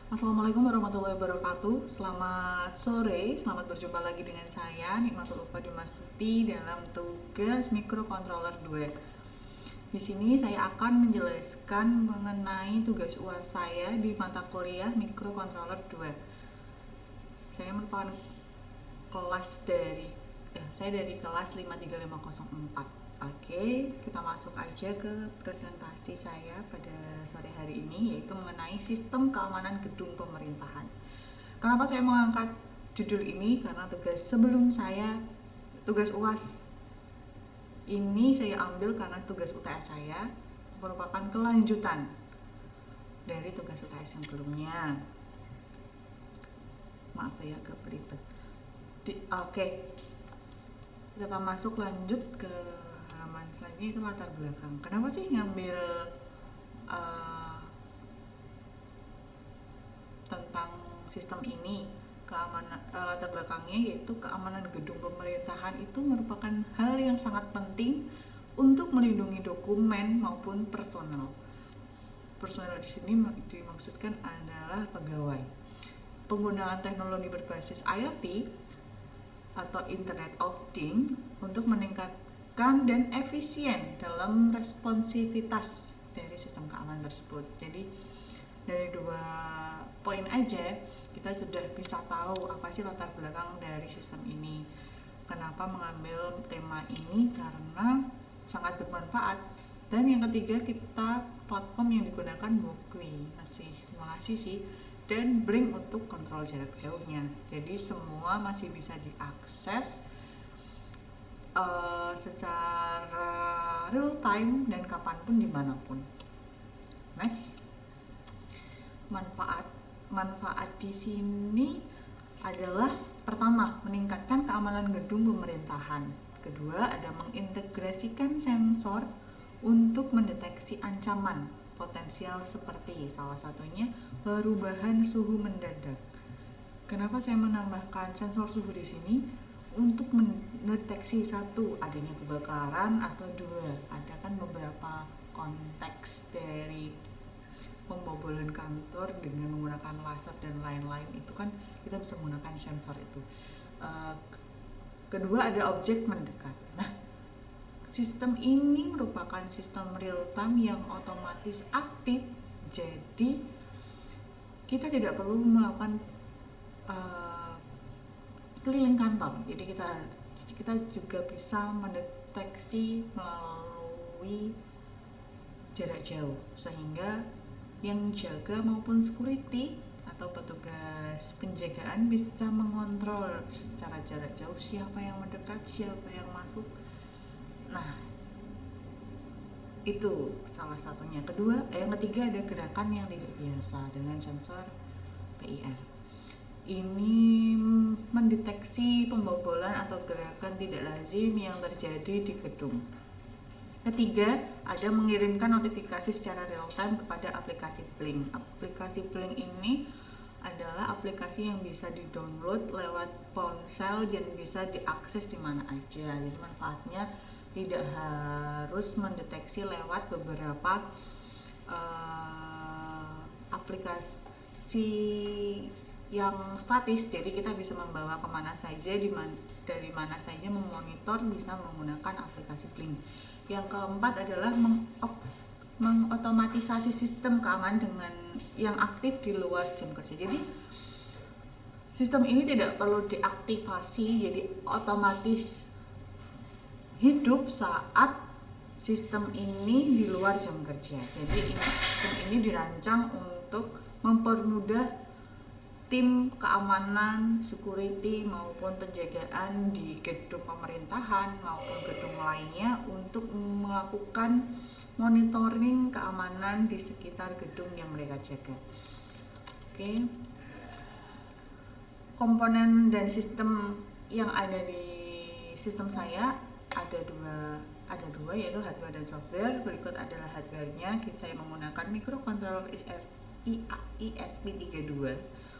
Assalamualaikum warahmatullahi wabarakatuh. Selamat sore, selamat berjumpa lagi dengan saya Nikmatul Ufa Dimastuti dalam tugas mikrocontroller 2. Di sini saya akan menjelaskan mengenai tugas UAS saya di mata kuliah mikrocontroller 2. Saya merupakan saya dari kelas 53504. Oke, kita masuk aja ke presentasi saya pada sore hari ini, yaitu mengenai sistem keamanan gedung pemerintahan. Kenapa saya mengangkat judul ini? Karena tugas UAS ini saya ambil karena tugas UTS saya merupakan kelanjutan dari tugas UTS yang sebelumnya. Maaf ya, agak belibet. Oke, kita masuk lanjut ke halaman selanjutnya, itu latar belakang. Kenapa sih ngambil tentang sistem ini? Latar belakangnya yaitu keamanan gedung pemerintahan itu merupakan hal yang sangat penting untuk melindungi dokumen maupun personal. Personal di sini dimaksudkan adalah pegawai. Penggunaan teknologi berbasis IoT atau Internet of Things untuk meningkatkan dan efisien dalam responsivitas dari sistem keamanan tersebut. Jadi dari 2 poin aja kita sudah bisa tahu apa sih latar belakang dari sistem ini. Kenapa mengambil tema ini? Karena sangat bermanfaat. Dan yang ketiga, kita platform yang digunakan Bokwi, masih sih, dan Blink untuk kontrol jarak jauhnya. Jadi semua masih bisa diakses secara real time dan kapanpun dimanapun. Next. Manfaat di sini adalah pertama, meningkatkan keamanan gedung pemerintahan. Kedua, ada mengintegrasikan sensor untuk mendeteksi ancaman potensial seperti salah satunya perubahan suhu mendadak. Kenapa saya menambahkan sensor suhu di sini? Untuk mendeteksi satu, adanya kebakaran, atau dua, ada kan beberapa konteks dari pembobolan kantor dengan menggunakan laser dan lain-lain, itu kan kita bisa menggunakan sensor itu. Kedua, ada objek mendekat. Nah, sistem ini merupakan sistem real time yang otomatis aktif, jadi kita tidak perlu melakukan keliling kantor. Jadi kita juga bisa mendeteksi melalui jarak jauh, sehingga yang jaga maupun security atau petugas penjagaan bisa mengontrol secara jarak jauh siapa yang mendekat, siapa yang masuk. Nah, itu salah satunya. Yang ketiga ada gerakan yang tidak biasa dengan sensor PIN. Ini mendeteksi pembobolan atau gerakan tidak lazim yang terjadi di gedung. Ketiga, ada mengirimkan notifikasi secara real time kepada aplikasi Blink. Aplikasi Blink ini adalah aplikasi yang bisa di-download lewat ponsel dan bisa diakses di mana aja. Jadi manfaatnya tidak harus mendeteksi lewat beberapa aplikasi yang statis. Jadi kita bisa membawa kemana saja, dari mana saja memonitor, bisa menggunakan aplikasi Blink. Yang keempat adalah mengotomatisasi sistem keamanan dengan yang aktif di luar jam kerja. Jadi sistem ini tidak perlu diaktifasi, jadi otomatis hidup saat sistem ini di luar jam kerja. Jadi sistem ini dirancang untuk mempermudah tim keamanan, security maupun penjagaan di gedung pemerintahan maupun gedung lainnya untuk melakukan monitoring keamanan di sekitar gedung yang mereka jaga. Oke. Komponen dan sistem yang ada di sistem saya ada dua, yaitu hardware dan software. Berikut adalah hardware-nya. Saya menggunakan microcontroller ESP32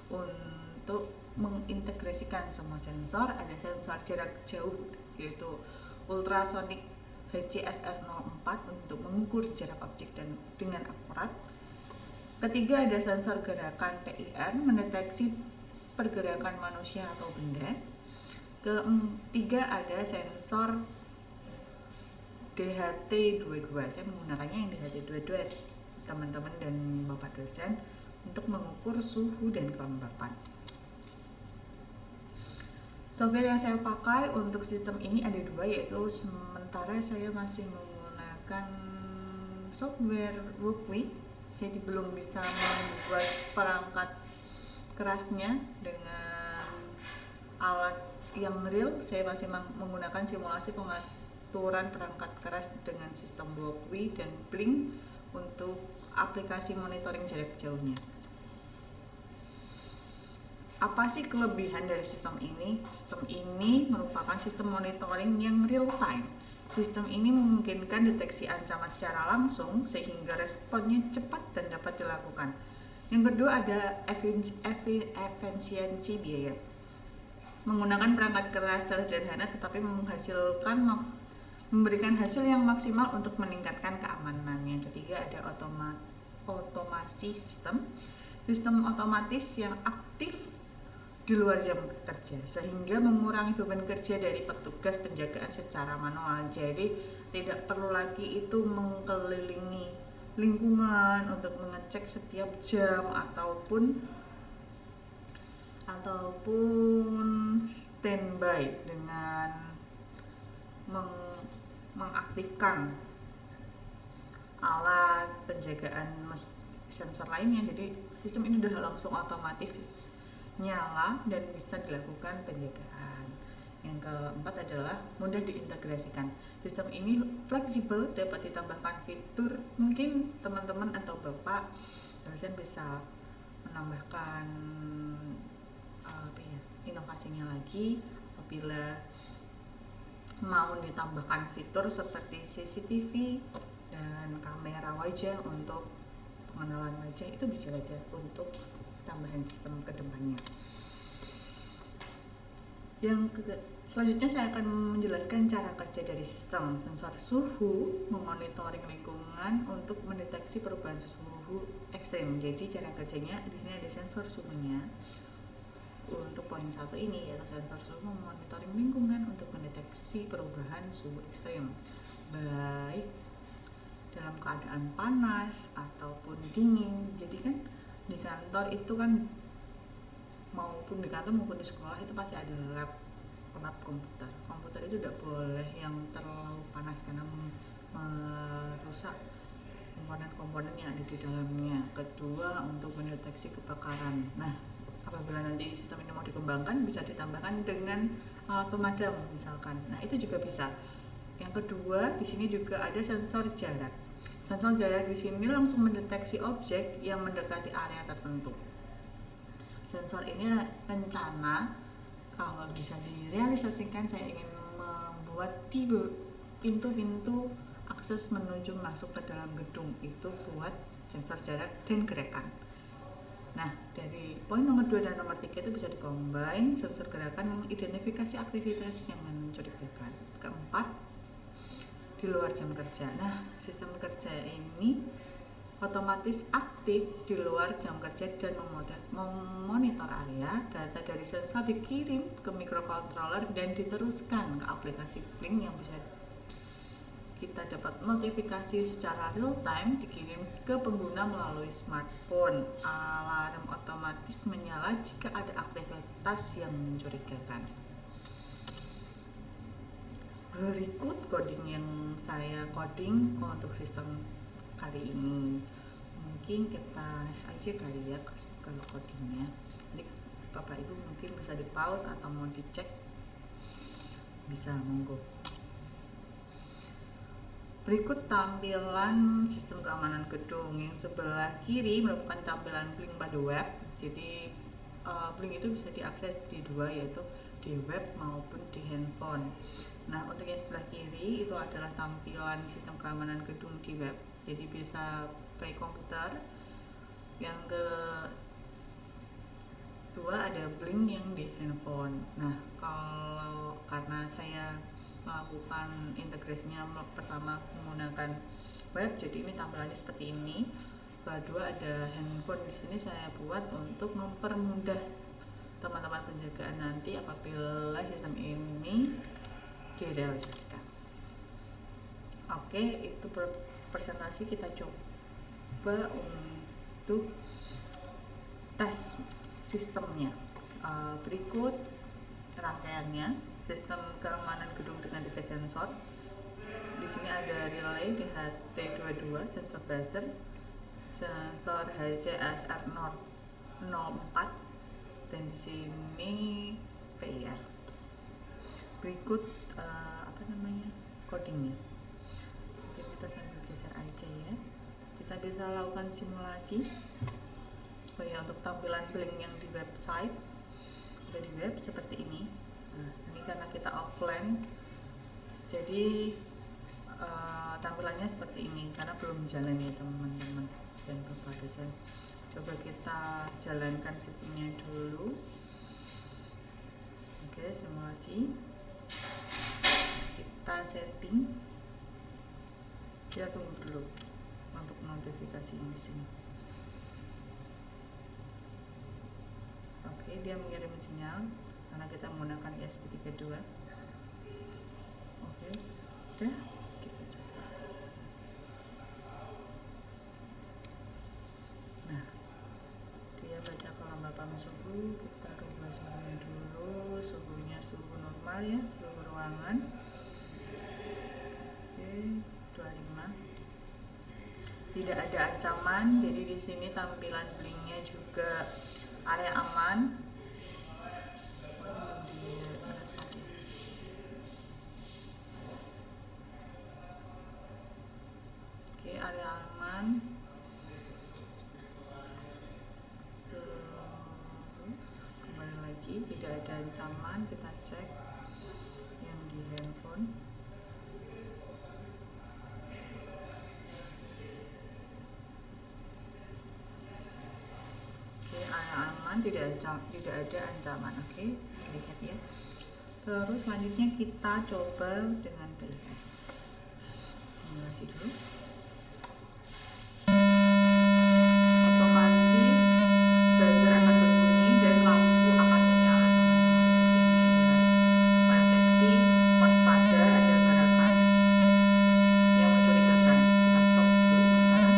untuk mengintegrasikan semua sensor. Ada sensor jarak jauh yaitu ultrasonic HCSR04 untuk mengukur jarak objek dengan akurat. Ketiga ada sensor gerakan PIR, mendeteksi pergerakan manusia atau benda. Ketiga ada sensor DHT22. Saya menggunakannya yang DHT22, teman-teman dan bapak dosen, untuk mengukur suhu dan kelembapan. Software yang saya pakai untuk sistem ini ada dua, yaitu sementara saya masih menggunakan software Workway. Jadi belum bisa membuat perangkat kerasnya dengan alat yang real. Saya masih menggunakan simulasi pengaturan perangkat keras dengan sistem Workway dan Blink untuk aplikasi monitoring jarak jauhnya. Apa sih kelebihan dari sistem ini? Sistem ini merupakan sistem monitoring yang real time. Sistem ini memungkinkan deteksi ancaman secara langsung sehingga responnya cepat dan dapat dilakukan. Yang kedua ada efisiensi biaya. Menggunakan perangkat keras sederhana tetapi memberikan hasil yang maksimal untuk meningkatkan keamanan. Yang ketiga ada otomasi sistem. Sistem otomatis yang aktif di luar jam kerja sehingga mengurangi beban kerja dari petugas penjagaan secara manual. Jadi tidak perlu lagi itu mengelilingi lingkungan untuk mengecek setiap jam ataupun standby dengan mengaktifkan alat penjagaan sensor lainnya. Jadi sistem ini sudah langsung otomatis nyala dan bisa dilakukan penjagaan. Yang keempat adalah mudah diintegrasikan. Sistem ini fleksibel, dapat ditambahkan fitur. Mungkin teman-teman atau bapak dosen bisa menambahkan inovasinya lagi apabila mau ditambahkan fitur seperti CCTV dan kamera wajah untuk pengenalan wajah. Itu bisa saja untuk tambahan sistem ke depannya. Selanjutnya saya akan menjelaskan cara kerja dari sistem sensor suhu, memonitoring lingkungan untuk mendeteksi perubahan suhu ekstrem. Jadi cara kerjanya di sini ada sensor suhunya. Untuk poin 1 ini yaitu sensor suhu memonitoring lingkungan untuk mendeteksi perubahan suhu ekstrem, baik dalam keadaan panas ataupun dingin. Jadi kan di kantor itu kan maupun di kantor maupun di sekolah itu pasti ada lab komputer itu tidak boleh yang terlalu panas karena merusak komponen-komponen yang ada di dalamnya. Kedua, untuk mendeteksi kebakaran. Nah, apabila nanti sistem ini mau dikembangkan bisa ditambahkan dengan alat pemadam misalkan. Nah, itu juga bisa. Yang kedua, di sini juga ada sensor jarak. Sensor jarak di sini langsung mendeteksi objek yang mendekati area tertentu. Sensor ini rencana kalau bisa direalisasikan, saya ingin membuat pintu-pintu akses menuju masuk ke dalam gedung itu buat sensor jarak dan gerakan. Nah, dari poin nomor 2 dan nomor 3 itu bisa dikombin. Sensor gerakan mengidentifikasi aktivitas yang mencurigakan. Keempat, di luar jam kerja. Nah, sistem kerja ini otomatis aktif di luar jam kerja dan memonitor area. Data dari sensor dikirim ke microcontroller dan diteruskan ke aplikasi Blink yang bisa kita dapat notifikasi secara real time dikirim ke pengguna melalui smartphone. Alarm otomatis menyala jika ada aktivitas yang mencurigakan. Berikut coding yang saya coding untuk sistem kali ini. Mungkin kita next aja kali ya kalau codingnya. Jadi Bapak Ibu mungkin bisa di pause atau mau dicek bisa, monggo. Berikut tampilan sistem keamanan gedung. Yang sebelah kiri merupakan tampilan Blink pada web. Jadi Blink itu bisa diakses di dua, yaitu di web maupun di handphone. Nah, untuk yang sebelah kiri itu adalah tampilan sistem keamanan gedung di web. Jadi bisa by komputer. Yang kedua ada Blink yang di handphone. Nah, karena saya melakukan integrasinya pertama menggunakan web, jadi ini tampilannya seperti ini. kedua ada handphone. Di sini saya buat untuk mempermudah teman-teman penjagaan nanti apabila sistem ini direalisasikan. Oke, itu presentasi kita coba untuk tes sistemnya. Berikut rangkaiannya: sistem keamanan gedung dengan 3 sensor. Di sini ada relay DHT22, sensor buzzer, sensor HCSR 04, dan di sini PIR. Berikut codingnya. Oke, kita sambil geser aja ya. Kita bisa lakukan simulasi. Ya, untuk tampilan blink yang di website udah di web seperti ini. Nah, ini karena kita offline, jadi tampilannya seperti ini karena belum jalan ya teman-teman dan bapak dosen. Coba kita jalankan sistemnya dulu. Oke, simulasi. Kita setting. Kita tunggu dulu untuk notifikasi di sini. Oke, dia mengirim sinyal karena kita menggunakan ESP32. Oke, sudah. Kita coba. Nah, dia baca kelembapan suhu. Kita rubah suhunya dulu. Suhunya suhu normal ya, suhu ruangan. Oke, 25. Tidak ada ancaman, jadi di sini tampilan blinknya juga area aman. Oke, area aman. Terus kembali lagi, tidak ada ancaman. Kita cek yang di handphone. Tidak ada ancaman. Oke, lihat ya. Terus selanjutnya kita coba dengan PIR. Simulasi dulu. Otomatis buzzer akan berbunyi dan lampu akan menyala. Deteksi waspada ada gerakan yang mencurigakan. Kita stop dulu sementara.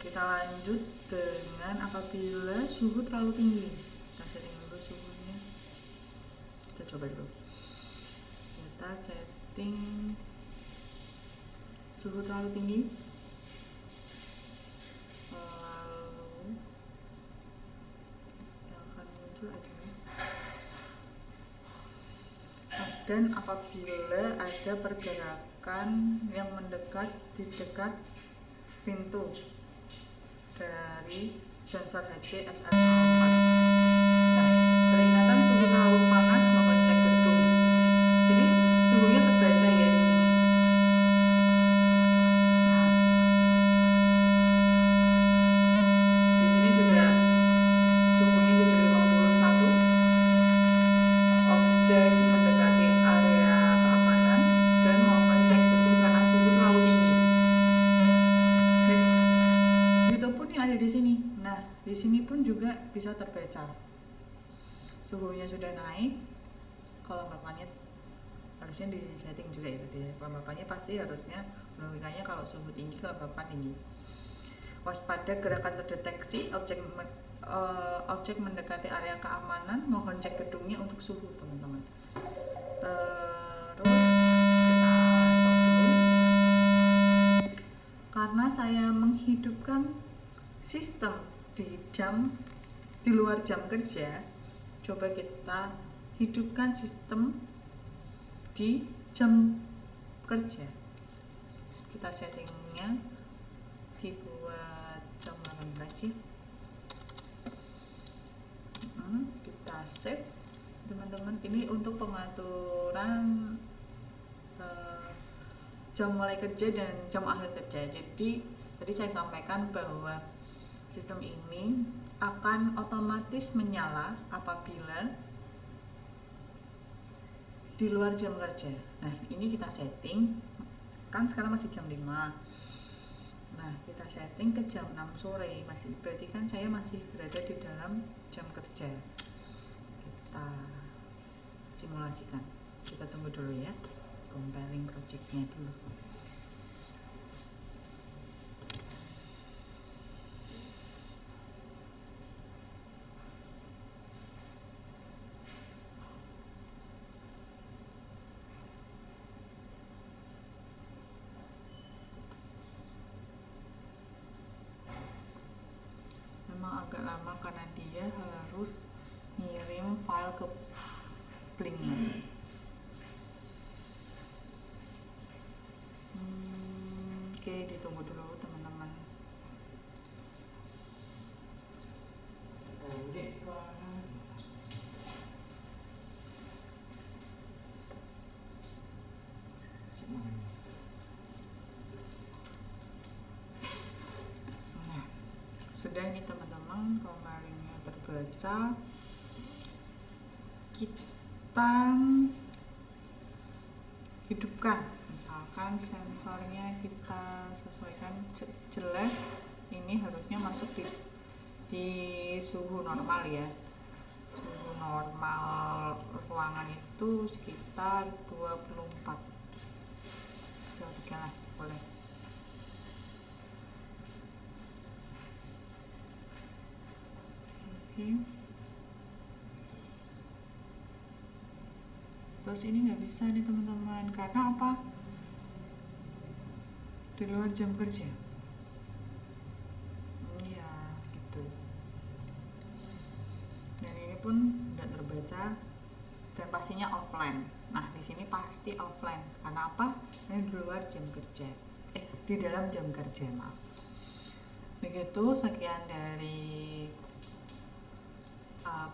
Kita lanjut dengan apabila suhu terlalu tinggi. Kita setting dulu suhunya. Kita coba dulu. Kita setting suhu terlalu tinggi. Lalu yang akan muncul adalah dan apabila ada pergerakan yang mendekat di dekat pintu dari sensor HCSR 04. Nah, peringatan suhu terlalu panas mohon cek gedung. Jadi suhunya terbaca ya di sini. Nah, di sini juga suhunya jadi 51. Objek mendekati area keamanan dan mohon cek gedung karena suhu terlalu tinggi. Itu pun yang ada di sini. Nah, di sini pun juga bisa terbaca. Suhunya sudah naik. Kelembapannya harusnya di setting juga ya tadi. Kelembapannya pasti harusnya logikanya kalau suhu tinggi kelembapan tinggi. Waspada gerakan terdeteksi objek mendekati area keamanan, mohon cek gedungnya untuk suhu teman-teman. Terus kita stop dulu. Karena saya menghidupkan sistem di luar jam kerja, coba kita hidupkan sistem di jam kerja. Kita settingnya dibuat jam 18 ya. Kita save teman-teman. Ini untuk pengaturan jam mulai kerja dan jam akhir kerja. Jadi tadi saya sampaikan bahwa sistem ini akan otomatis menyala apabila di luar jam kerja. Nah, ini kita setting, kan sekarang masih jam 5. Nah, kita setting ke jam 6 sore. Berarti kan saya masih berada di dalam jam kerja. Kita simulasikan. Kita tunggu dulu ya. Compiling projectnya dulu. Memang agak lama karena dia harus ngirim file ke Blink. Oke, ditunggu dulu teman-teman. Nah, sudah nih teman-teman, compilingnya terbaca. Kita hidupkan, misalkan sensornya kita sesuaikan jelas, ini harusnya masuk di suhu normal ya. Suhu normal ruangan itu sekitar 24 lah, boleh. Oke. Terus ini nggak bisa nih teman-teman, karena apa? Di luar jam kerja. Iya, gitu. Dan ini pun tidak terbaca dan pastinya offline. Nah, di sini pasti offline. Karena apa? Ini di luar jam kerja. Di dalam jam kerja, maaf. Begitu, sekian dari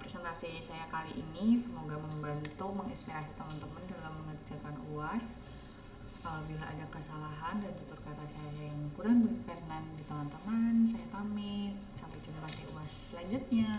presentasi saya kali ini. Semoga membantu, menginspirasi teman-teman dalam mengerjakan UAS. Bila ada kesalahan dan tutur kata saya yang kurang berkenan di teman-teman, saya pamit. Sampai jumpa di UAS selanjutnya.